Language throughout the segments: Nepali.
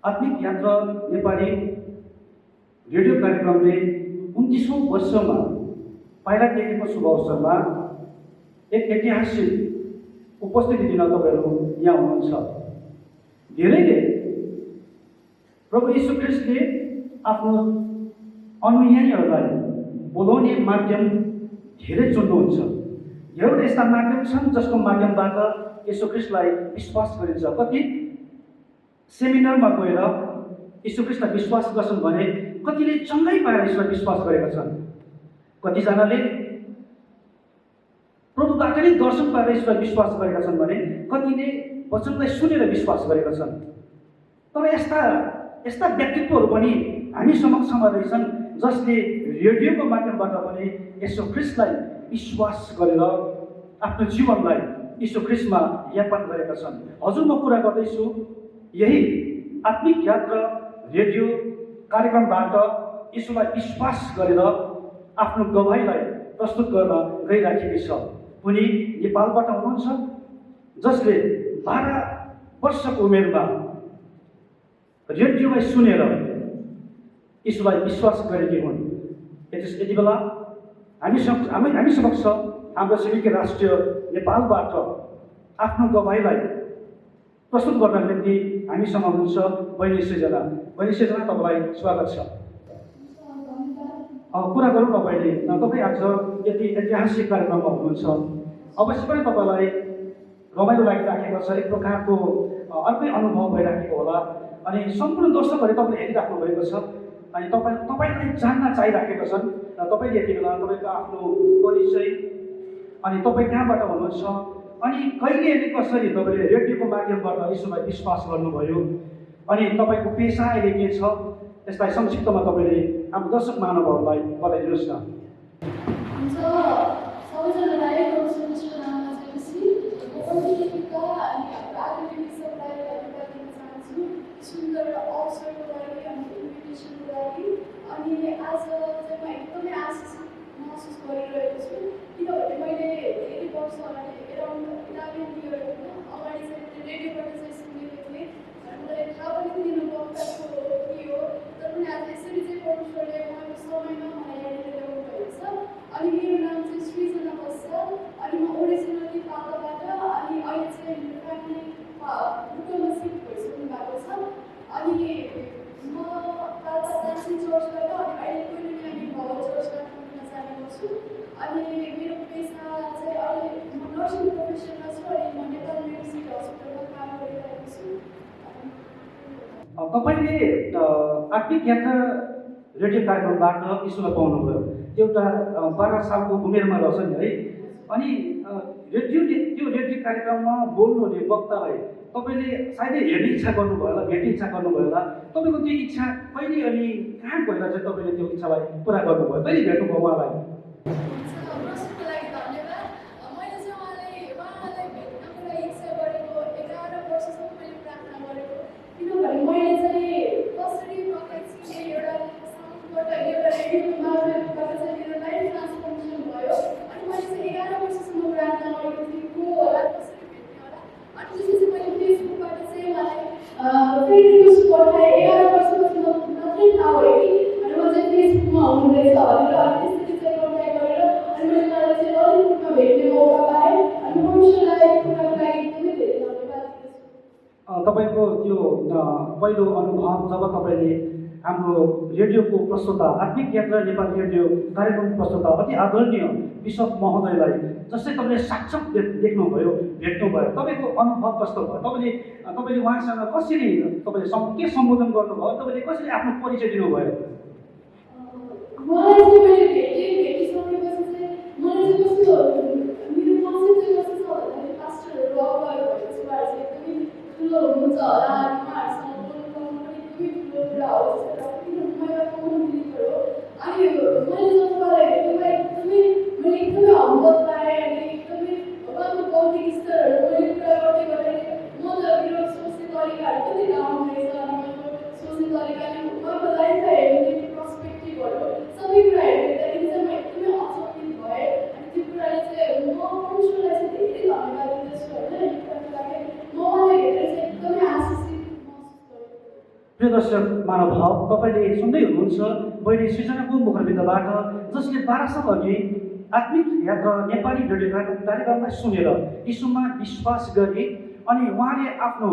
आत्मिक यात्रा नेपाली रेडियो कार्यक्रमले 29औं वर्षमा पाइला टेकेको शुभ अवसरमा एक ऐतिहासिक उपस्थिति दिन तपाईहरु यहाँ हुनुहुन्छ। धेरैले प्रभु यीशु ख्रीष्टले आफ्नो अनुयायीहरूलाई बोलाउने माध्यम धेरै चुन्नुहुन्छ। एउटा यस्ता माध्यम छन् जसको माध्यमबाट यीशु ख्रीष्टलाई विश्वास गरिन्छ। कति सेमिनारमा गएर यीशु ख्रीष्टलाई विश्वास गर्छन् भने कतिले चङ्गाई पाएर यसलाई विश्वास गरेका छन्। कतिजनाले प्रभुबाट नै दर्शन पाएर यसलाई विश्वास गरेका छन् भने कतिले वचनलाई सुनेर विश्वास गरेका छन्। तर यस्ता व्यक्तित्वहरू पनि हामी समक्षमा रहेछन् जसले रेडियोको माध्यमबाट पनि यीशु ख्रीष्टलाई विश्वास गरेर आफ्नो जीवनलाई यीशु ख्रीष्टमा यापन गरेका छन्। हजुर म कुरा गर्दैछु यही आत्मिक यात्रा रेडियो कार्यक्रमबाट यीशुलाई विश्वास गरेर आफ्नो गवाहीलाई प्रस्तुत गर्न गइराखेकी छ। उनी नेपालबाट हुनुहुन्छ जसले 12 वर्षको उमेरमा रेडियोलाई सुनेर यीशुलाई विश्वास गरेकी हुन्। यति बेला हामी समक्ष हाम्रो छिमेकी राष्ट्र नेपालबाट आफ्नो गवाहीलाई प्रस्तुत गर्न निम्ति हामीसँग हुनुहुन्छ बहिनी सृजना। बहिनी सृजना, तपाईँलाई स्वागत छ। कुरा गरौँ तपाईँ आज यति ऐतिहासिक कार्यक्रममा हुनुहुन्छ। अवश्य पनि तपाईँलाई रमाइलो लागिराखेको छ, एक प्रकारको अर्कै अनुभव भइराखेको होला अनि सम्पूर्ण दर्शकहरूले तपाईँले हेरिराख्नु भएको छ अनि तपाईँलाई जान्न चाहिराखेका छन् र तपाईँले यति बेला तपाईँको आफ्नो परिचय अनि तपाईँ कहाँबाट हुनुहुन्छ अनि कहिले अनि कसरी तपाईँले रेडियोको माध्यमबाट यीशुलाई विश्वास गर्नुभयो अनि तपाईँको पेसा अहिले के छ यसलाई संक्षिप्तमा तपाईँले हाम्रो दर्शक महानुभावहरूलाई बताइदिनुहोस् न। सुन्दर अवसरको लागि अनि इन्भिटेसनको लागि अनि आज चाहिँ म एकदमै आशिष महसुस गरिरहेको छु किनभने मैले धेरै वर्ष अगाडि एराउन्ड 11 इयर अगाडि चाहिँ रेडियोबाट चाहिँ सुनेको थिएँ र मलाई थाहा पनि थिएन वक्ताको के हो। तर पनि आज यसरी चाहिँ परमेश्वरले उहाँको समयमा मलाई यहाँनिर ल्याउनु भएको छ। अनि मेरो नाम चाहिँ सृजना बस्छ अनि म ओरिजिनली पाल्पाबाट अनि अहिले चाहिँ मेरो फ्यामिली बुटोलमा सिफ्ट भइसक्नु भएको छ। अनि म पाल्पा चर्चबाट अनि अहिले कोही हामी भवन चर्चबाट जाने गर्छु। अनि मेरो पेसा चाहिँ अहिले म नर्सिङ प्रोफेसनमा छु अनि म नेपाल मेडिसिन हस्पिटलमा काम गरिरहेको छु। तपाईँले आत्मिक यात्रा रेडियो कार्यक्रमबाट यीशुलाई पाउनुभयो। एउटा 12 सालको उमेरमा रहेछ नि है। अनि त्यो रेडियो कार्यक्रममा बोल्नुहुने वक्तालाई तपाईँले सायदै हेर्ने इच्छा गर्नुभयो होला, भेट्ने इच्छा गर्नुभयो होला। तपाईँको त्यो इच्छा कहिले अनि कहाँ गएर चाहिँ तपाईँले त्यो इच्छालाई पुरा गर्नुभयो, कहिले भेट्नुभयो उहाँलाई? प्रश्नको लागि धन्यवाद। मैले चाहिँ उहाँलाई भेट्नको लागि इच्छा गरेको 11 वर्षसम्म मैले प्रार्थना गरेको किनभने मैले चाहिँ कसरी प्रकाशित एउटा साउन्डबाट एउटा रेडियोको माध्यमबाट चाहिँ मेरो लाइफ ट्रान्सफर्मेसन भयो। अनि मैले चाहिँ 11 वर्षसम्म प्रार्थना गरेको थिएँ को होला कसरी भेट्ने होला। अनि त्यसपछि मैले फेसबुकबाट चाहिँ मलाई फ्रेन्ड रिक्वेस्ट पठाएँ। 11 वर्षपछि मात्रै थाहा भयो कि अनि म चाहिँ फेसबुकमा हुनुहुँदैछ भनेर अनि त्यसरी चाहिँ कन्ट्याक्ट गरेर अनि मैले मलाई चाहिँ ललितपुरमा भेट्ने मौका पाएँ। अनि परमेश्वरलाई कुराको लागि एकदमै धेरै धन्यवाद दिन्छु। तपाईँको त्यो पहिलो अनुभव जब तपाईँले हाम्रो रेडियोको प्रस्तुता आत्मिक यात्रा नेपाली रेडियो कार्यक्रमको प्रस्तुता अति आदरणीय बिशप महोदयलाई जसले तपाईँले साक्षात् देख्नुभयो, भेट्नुभयो, तपाईँको अनुभव कस्तो भयो? तपाईँले उहाँसँग कसरी तपाईँले के सम्बोधन गर्नुभयो, तपाईँले कसरी आफ्नो परिचय दिनुभयो? मलाई चाहिँ मैले भेटिसकेपछि चाहिँ मलाई चाहिँ कस्तो मेरो कन्सेप्ट चाहिँ कस्तो छ भन्दाखेरि पास्टरहरू अगाडि भएपछि उहाँहरू चाहिँ एकदमै ठुलो हुनुहुन्छ होला अनि उहाँहरूसँग बोल्नु पाउनु पनि एकदमै ठुलो कुरा हो। किनभने मैले कमन बिलिभर हो। अनि मैले जब उहाँलाई भेटेँ मैले एकदमै हम्बल पाएँ अनि एकदमै उहाँको बौद्धिक स्तरहरू मैले कुरा गर्दै गर्दाखेरि म त मेरो सोच्ने तरिकाहरू कति राम्रो रहेछ अनि उहाँको सोच्ने तरिकाले उहाँको लाइफलाई हेर्ने पर्सपेक्टिभहरू सबै कुरा हेर्दाखेरि चाहिँ म एकदमै अचम्मित भएँ। अनि त्यो कुराले चाहिँ म परमेश्वरलाई चाहिँ धेरै धन्यवाद दिँदछु होइन यो कुराको लागि। म उहाँलाई हेरेर चाहिँ एकदमै आशिषित प्रिय दर्शक महानुभाव, तपाईँले सुन्दै हुनुहुन्छ बहिनी सृजनाको मुखबिन्दबाट, जसले 12 साल अघि आत्मिक यात्रा नेपाली रेडियो कार्यक्रमलाई सुनेर यीशुमा विश्वास गरे अनि उहाँले आफ्नो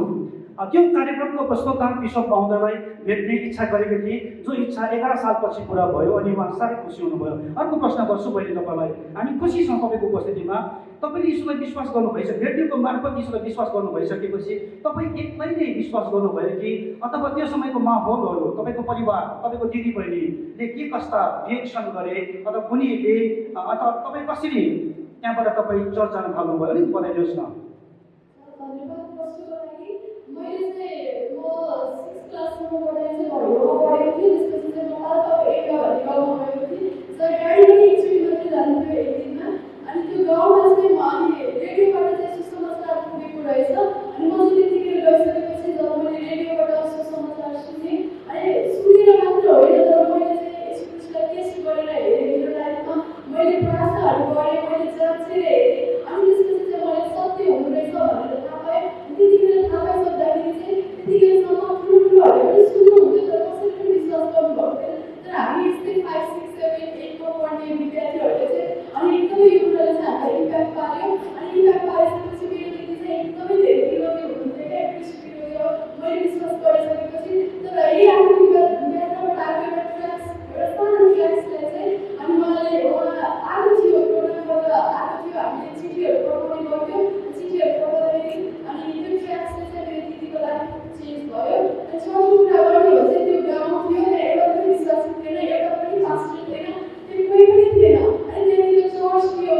त्यो कार्यक्रमको प्रस्तोता बिशप महोदयलाई भेट्ने इच्छा गरेको थिए, जो इच्छा 11 सालपछि पुरा भयो अनि उहाँ साह्रै खुसी हुनुभयो। अर्को प्रश्न गर्छु बहिनी तपाईँलाई, हामी खुसी छौँ तपाईँको उपस्थितिमा। तपाईँले यीशुलाई विश्वास गर्नुभएछ, रेडियोको मार्फत यीशुलाई विश्वास गर्नु भइसकेपछि तपाईँ एक्लैले विश्वास गर्नुभयो कि अथवा त्यो समयको माहौलहरू, तपाईँको परिवार, तपाईँको दिदी बहिनीले के कस्ता रिएक्सन गरे अथवा उनीहरूले अथवा तपाईँ कसरी त्यहाँबाट तपाईँ चर्च जान थाल्नुभयो, अलिक बताइदिनुहोस् न। धन्यवाद प्रश्नको लागि। मैले चाहिँ म 6 क्लासमा पढाइ चाहिँ भयो पढेको थिएँ। त्यसपछि चाहिँ म अर्को एरिया भन्ने गाउँमा गएको थिएँ। सर गाडी पनि एकचोटि मात्रै जान्थ्यो एक दिनमा। अनि त्यो गाउँमा चाहिँ म अनि रेडियोबाट चाहिँ सुसमाचार पुगेको रहेछ। अनि म चाहिँ त्यतिखेर गइसकेपछि जब मैले रेडियोबाट सुसमाचार सुनेँ, अनि सुनेर मात्र होइन तर मैले चाहिँ यीशु ख्रीष्टलाई टेस्ट गरेर हेरेँ। मेरो लाइफमा मैले प्रार्थनाहरू गरेँ, मैले जाँचेर हेरेँ। अनि त्यसपछि चाहिँ मैले सत्य हुनु रहेछ भनेर थाहा पाएँ। त्यतिखेर थाहा पाइसक्दाखेरि चाहिँ त्यतिखेरसम्म ठुलोठुलोहरूले पनि सुन्नुहुन्थ्यो तर कसैले पनि विश्वास गर्नुभएको थिएन। तर हामी यस्तै 5, 6, 7, 8मा पढ्ने विद्यार्थीहरूले चाहिँ अनि एकदमै यो कुराले चाहिँ हामीलाई इम्प्याक्ट पार्यो। अनि इम्प्याक्ट पारिसकेपछि मेरो दिदी चाहिँ एकदमै धेरै विरोधी हुनुहुन्थ्यो क्या, कृष्ण विरोधी हो। मैले विश्वास गरिसकेपछि तर यही आफ्नो यात्राबाट आएको एउटा ट्र्याक्स, एउटा सानो ट्र्याक्सलाई चाहिँ अनि उहाँले आएको थियो, प्रोग्रामबाट आएको थियो, हामीले चिठीहरू पठाउने गर्थ्यौँ। चिठीहरू पठाउँदाखेरि अनि त्यो ट्र्याक्सले चाहिँ मेरो दिदीको लाइफ चेन्ज भयो। अनि चर्चको कुरा गर्ने हो चाहिँ त्यो गाउँ थियो, एउटा पनि विश्वासी थिएन, एउटा पनि पास्टर थिएन, त्यो कोही पनि थिएन। अनि त्यहाँनिर चर्च थियो,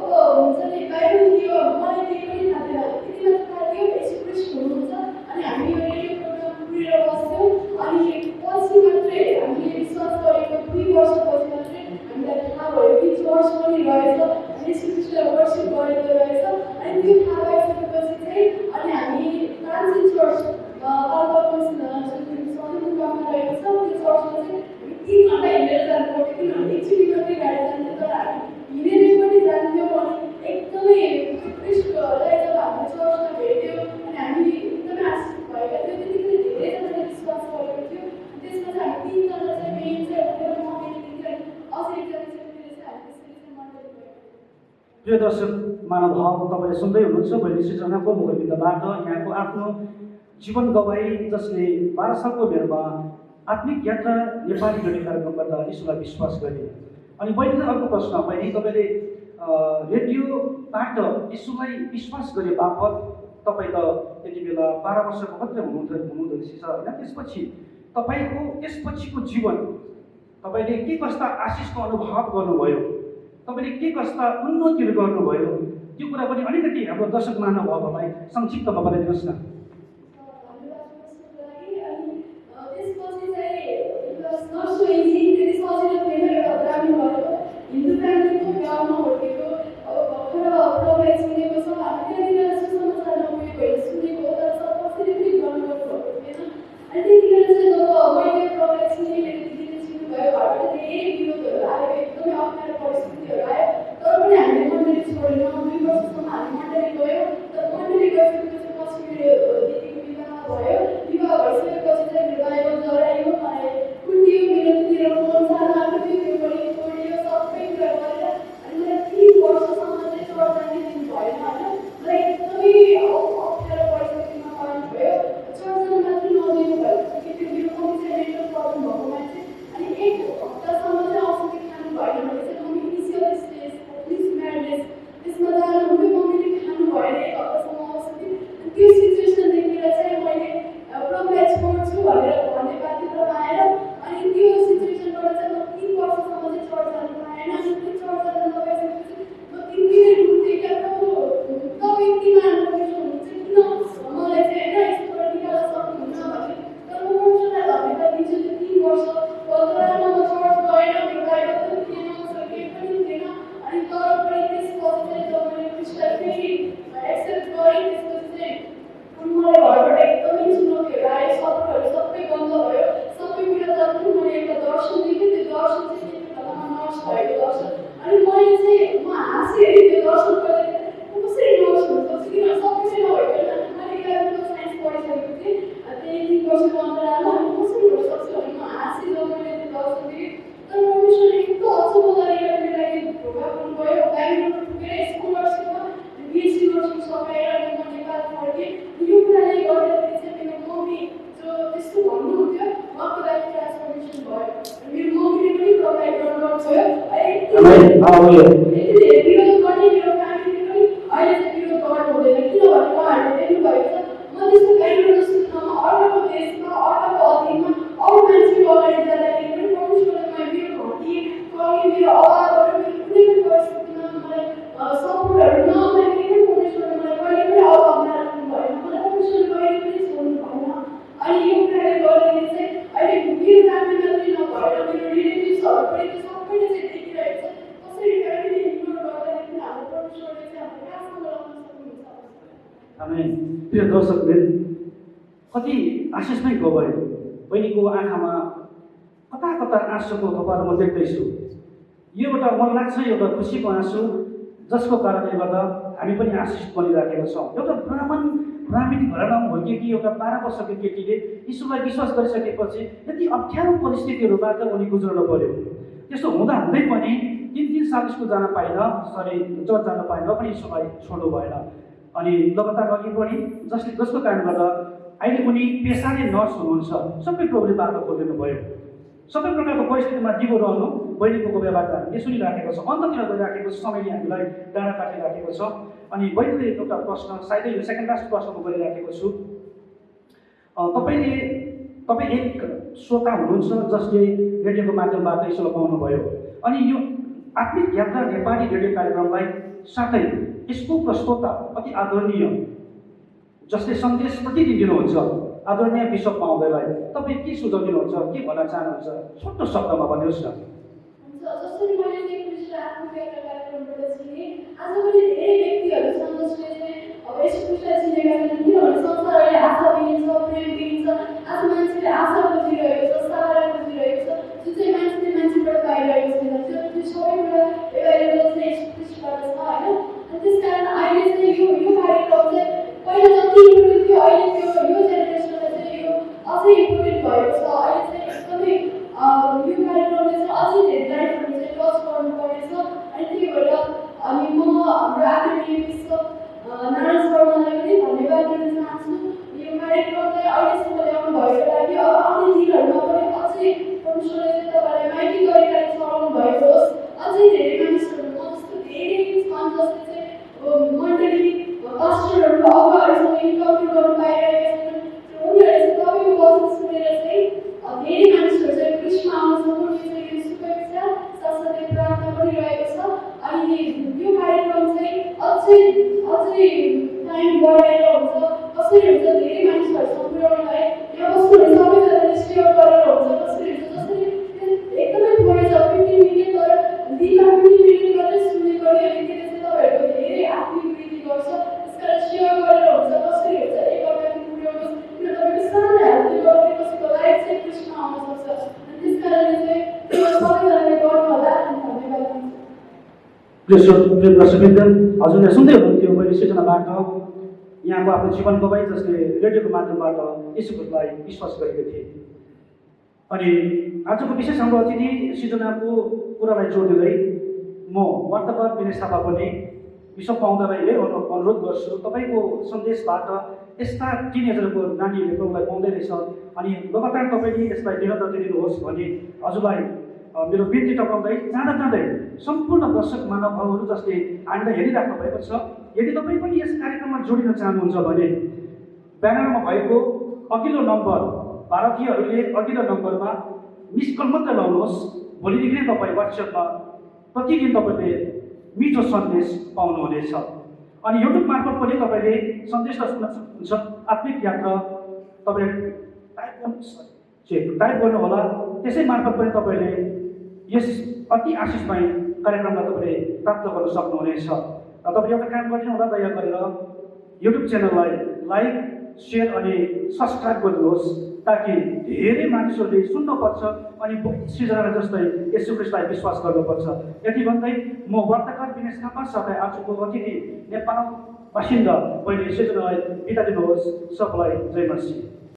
अब हुन्छ नि बाइबल थियो, मलाई केही पनि थाहा थिएन। त्यति मात्र थाहा थियो यीशु ख्रीष्ट हुनुहुन्छ। अनि हामी यो रेडियो प्रोग्राम पुरेर बस्थ्यौँ। अनि पछि मात्रै हामीले विश्वास गरेको 2 वर्षपछि मात्रै हामीलाई थाहा भयो कि चर्च पनि रहेछ, यीशु ख्रीष्टलाई वर्शिप गरेको रहेछ। अनि त्यो थाहा पाइसकेपछि चाहिँ अनि हामी फ्रान्सिस चर्च कालबाको सदरमुकाममा रहेको छ, त्यो चर्चमा चाहिँ 3 घन्टा हिँडेर जानुपर्थ्यो, किनभने एकचोटि मात्रै गाडी जान्थ्यो। तर हामी हिँडेर पनि जान्थ्यौँ। अनि एकदमै ख्रीष्टलाई जब हामीले चर्चमा भेट्यौँ अनि हामी एकदमै आशिष भएका थियौँ। त्यतिखेर धेरैजनाले विश्वास गरेको थियो। त्यसमा चाहिँ हामी 3 जना चाहिँ मेन चाहिँ मेरो मम्मीले दिदी अझै एकजना चाहिँ हामीले चाहिँ हामी त्यसरी चाहिँ मण्डली भएको थियो। प्रिय दर्शक महानुभाव, तपाईँले सुन्दै हुनुहुन्छ बहिनी सृजनाको मुखबिन्दबाट यहाँको आफ्नो जीवन गवाई, जसले 12 सालको उमेरमा आत्मिक यात्रा नेपाली रेडियो कार्यक्रमबाट यीशुलाई विश्वास गरे। अनि बहिनीले अर्को प्रश्न, बहिनी तपाईँले रेडियोबाट यीशुलाई विश्वास गरे बापत तपाईँ त त्यति बेला 12 वर्षको मात्रै हुनुहुँदो रहेछ होइन। त्यसपछि तपाईँको त्यसपछिको जीवन तपाईँले के कस्ता आशिषको अनुभव गर्नुभयो, तपाईँले के कस्ता उन्नतिहरू गर्नुभयो, त्यो कुरा पनि अलिकति हाम्रो दर्शक महानुभावहरूलाई संक्षिप्तमा बताइदिनुहोस् न। हिन्दू फ्यामिलीको गाउँमा हुर्केको, अब भर्खर प्रभाइ सुनेको छ। हामी त्यहाँनिर सुसमाचार नपुगेको होइन, सुनेको हो तर कसैले पनि गर्नु भएको थिएन। अनि त्यतिखेर चाहिँ जब मैले प्रभाइ सुने, मेरो दिदीले सुन्नुभयो, घरबाट धेरै विरोधहरू आयो, एकदमै अप्ठ्यारो परिस्थितिहरू आयो। तर पनि हामीले मण्डली छोडेनौँ। 2 वर्षसम्म हामी मण्डली गयौँ। तर मण्डली गइसकेपछि पछि मेरो दिदीको विवाह भयो। विवाह भइसकेपछि चाहिँ मेरो बाइबल जरायो, मलाई कुटियो, मेरो दिदीले फोन सानो आएको थियो, त्यो पनि तोडियो, सबै कुरा गरेर अनि मलाई 3 वर्षसम्म चाहिँ चर्च जाने दिन भएन होइन। मलाई एकदमै अप्ठ्यारो परिस्थितिमा पर्नु भयो। चर्च जानु मात्रै नदिनु भयो कि त्यो मेरो मम्मी चाहिँ मेन्टल प्रब्लम भएको मान्छे। अनि 1 हप्तासम्म चाहिँ औषधि खानु भएन भने चाहिँ मम्मी इनिसियल स्टेज मिसम्यारेज त्यसमा जानुहुन्थ्यो, मम्मीले खानु भएन 1 हप्तासम्म औषधि। त्यो सिचुएसन देखेर चाहिँ मैले प्रभाइ छोड्छु भनेर भन्ने बाध्यता पाएर अनि त्यो सिचुएसनबाट चाहिँ म 3 वर्षसम्म चाहिँ चर्च जानु पाएन। अनि त्यो चर्च जानु नपाइसकेपछि म 3 दिन रुन्थेँ क्या, प्रभु तपाईँ यति मान्नुहुन्छ किन मलाई चाहिँ होइन यस्तोबाट निकाल्न सक्नुहुन्न भन्ने। तर म परमेश्वरलाई धन्यवाद दिन्छु, त्यो 3 वर्ष बदलामा म चर्च गएन, मेरो बाइबल पनि थिएन, मसँग केही पनि थिएन। अनि तर पनि त्यसपछि चाहिँ जब मैले ख्रीष्टलाई फेरि एक्सेप्ट गरेँ, त्यसपछि चाहिँ मलाई घरबाट एकदमै चुनौतीहरू आयो, सत्रहरू सबै बन्द भयो, सबै कुरा जति मैले एउटा दर्शन देखेँ, त्यो दर्शन चाहिँ त्यति बेलामा नष्ट भएको चाहिँ भन्नुहुन्थ्यो उहाँको लागि ट्रान्सफर्मेसन भयो मेरो मम्मीले पनि प्रोभाइड गर्नुभएको थियो यति धेरै विरोध गर्ने मेरो फ्यामिलीले पनि अहिले चाहिँ विरोध गर्नु हुँदैन किनभने उहाँहरूले देख्नुभएको छ म त्यस्तो काइन्डको सूत्रमा अर्काको देशमा अर्काको अधीनमा अरू मान्छेको अगाडि जाँदाखेरि पनि परमेश्वरले मेरो घटी कमी मेरो अभावहरू मेरो कुनै पनि परिस्थितिमा मलाई सपोर्टहरू नआउँदाखेरि पनि परमेश्वरले मलाई कहिले पनि अभाव नराख्नु भएन मलाई परमेश्वरले कहिले पनि छोड्नु भएन अनि यो कुराले गर्दाखेरि चाहिँ अहिले मेरो फ्यामिलीमा पनि नभएर मेरो रिलेटिभ्सहरू पनि सबैले चाहिँ देखिरहेको छ कसरी फ्यामिली इग्नोर गर्दाखेरि पनि हाम्रो परमेश्वरले चाहिँ हाम्रो कहाँसम्म लगाउन सक्नुहुन्छ। हामी प्रिय दर्शकवृन्द कति आशिषमै गयो बहिनीको आँखामा कता कता आँसुको थोपाहरू म देख्दैछु। यो एउटा मन लाग्छ एउटा खुसीको आँसु जसको कारणले गर्दा हामी पनि आशिष बनिराखेका छौँ। एउटा ब्राह्मण घरमा हुर्केकी एउटा 12 वर्षको केटीले यीशुलाई विश्वास गरिसकेपछि यति अप्ठ्यारो परिस्थितिहरूबाट उनी गुज्रन पर्यो। त्यस्तो हुँदा हुँदै पनि 3 साल स्कुल जान पाएन, चर्च जान पाएन पनि यीशुलाई छोड्नु भएन अनि लगातार अघि बढी जसको कारण गर्दा अहिले उनी पेसाले नर्स हुनुहुन्छ। सबै प्रभुले बाटो खोलिदिनु भयो। सबै प्रकारको परिस्थितिमा दिगो रहनु बहिनीको व्यवहार हामीले सुनिराखेको छ। अन्ततिर गइराखेको समयले हामीलाई डाँडा काटिराखेको छ। अनि बहिनीले एउटा प्रश्न सायदै यो सेकेन्ड लास्ट प्रश्नको गरिराखेको छु। तपाईँ एक श्रोता हुनुहुन्छ जसले रेडियोको माध्यमबाट यसो पाउनुभयो अनि यो आत्मिक यात्रा नेपाली रेडियो कार्यक्रमलाई साथै यसको प्रस्तोता अति आदरणीय जसले सन्देश प्रतिदिन दिनुहुन्छ आदरणीय बिशप महोदयलाई तपाईँ के सुझाव दिनुहुन्छ, के भन्न चाहनुहुन्छ? छोटो शब्दमा भन्नुहोस् न। जसरी मैले चाहिँ कृष्ण आत्मिक यात्रा कार्यक्रमबाट चिने आज पनि धेरै व्यक्तिहरू छन् जसले चाहिँ अब यस कृष्णलाई चिनेका छन् किनभने संसार अहिले आशा दिइन्छ प्रेम दिइन्छ आज मान्छेले आशा खोजिरहेको छ सहारा खोजिरहेको छ जुन चाहिँ मान्छेले मान्छेबाट पाइरहेको छैन त्यो सबै कुरा एभाइलेबल चाहिँ यस कृष्णबाट छ होइन। त्यस कारण अहिले चाहिँ यो कार्यक्रम चाहिँ पहिला जति इम्पोर्टेन्ट थियो अहिले त्यो यो जेनेरेसनलाई चाहिँ यो अझै इम्पोर्टेन्ट भएको छ। अहिले चाहिँ एकदमै यो कार्यक्रमले चाहिँ अझै धेरै लाइफहरू चाहिँ टच गर्नुपर्नेछ अनि त्यही भएर अनि म हाम्रो आदरणीय बिशप नारायण शर्मालाई पनि धन्यवाद दिन चाहन्छु यो कार्यक्रमलाई अहिलेसम्म ल्याउनु भएको लागि। अब आउने दिनहरूमा पनि अझै परमेश्वरले चाहिँ तपाईँलाई माइती गरेर चलाउनु भएको होस्। अझै धेरै मानिसहरू म जस्तो धेरै छन् जसले चाहिँ मण्डली पास्टरहरू अगुवाहरूसँग इन्टरभ्यू गर्नु पाइरहेका छन् उनीहरूले चाहिँ तपाईँको वचन सुनेर चाहिँ धेरै मानिसहरू चाहिँ कृष्ण आउन सकुन् यो चाहिँ शुभेच्छा साथसाथै प्रार्थना गरिरहेको छ। अनि यो कार्यक्रम चाहिँ अझै टाइम बढाएर हुन्छ कसरी हुन्छ धेरै मानिसहरूसँग पुर्याउनलाई यो वस्तुहरू सबैजनाले सेयर गरेर हुन्छ कसरी हुन्छ जसरी एकदमै थोरै छ 15 मिनट तर दिनमा 15 मिनट मात्रै सुन्ने गरी अनि त्यसले चाहिँ तपाईँहरूको धेरै आत्मिक वृद्धि गर्छ। त्यसकारण सेयर गरेर हुन्छ कसरी हुन्छ एकअर्काको पुर्याउनुहोस् किन तपाईँको सानो हातले गर्ने कसैको लाइफ चाहिँ कृष्ण आउन सक्छ। त्यस कारणले चाहिँ त्यो सबैजनाले गर्नु होला अनि धन्यवाद दिन्छु। प्रिय दर्शकवृन्द हजुरले सुन्दै हुनुहुन्थ्यो मैले सूचनाबाट यहाँको आफ्नो जीवन गवाई जसले रेडियोको माध्यमबाट यीशुलाई विश्वास गरेको थिए। अनि आजको विशेष हाम्रो अतिथि सिर्जनाको कुरालाई जोड्दै म वार्ताकार विनय थापा पनि बिशप महोदयलाई अनुरोध गर्छु तपाईँको सन्देशबाट यस्ता टिनेजरको नानीहरूले प्रभुलाई पाउँदै रहेछ अनि लगातार तपाईँले यसलाई निरन्तर दिनुहोस् भने हजुरलाई मेरो बिन्ती टपाउँदै जाँदै सम्पूर्ण दर्शक महानुभावहरू जसले हामीलाई हेरिराख्नु भएको छ यदि तपाईँ पनि यस कार्यक्रममा जोडिन चाहनुहुन्छ भने ब्यानरमा भएको अघिल्लो नम्बर भारतीयहरूले अघिल्लो नम्बरमा मिस कल मात्रै लाउनुहोस्। भोलिदेखि नै तपाईँ वाट्सएपमा प्रतिदिन तपाईँले मिठो सन्देश पाउनुहुनेछ। अनि युट्युब मार्फत पनि तपाईँले सन्देशलाई सुन्न सक्नुहुन्छ। आत्मिक यात्रा तपाईँले टाइप गर्नुहोला त्यसै मार्फत पनि तपाईँले यस अति आशिषमय कार्यक्रमलाई तपाईँले प्राप्त गर्न सक्नुहुनेछ। र तपाईँले एउटा काम गरिदिनु होला दया गरेर युट्युब च्यानललाई लाइक सेयर अनि सब्सक्राइब गरिदिनुहोस् ताकि धेरै मानिसहरूले सुन्नुपर्छ अनि सृजनालाई जस्तै यसु ख्रीष्टलाई विश्वास गर्नुपर्छ। यति भन्दै म वार्ताकार विनय थापा साथै आजको अतिथि नेपाल बासिन्दा पहिले सृजनालाई बिदा दिनुहोस्। सबलाई जय मसीह।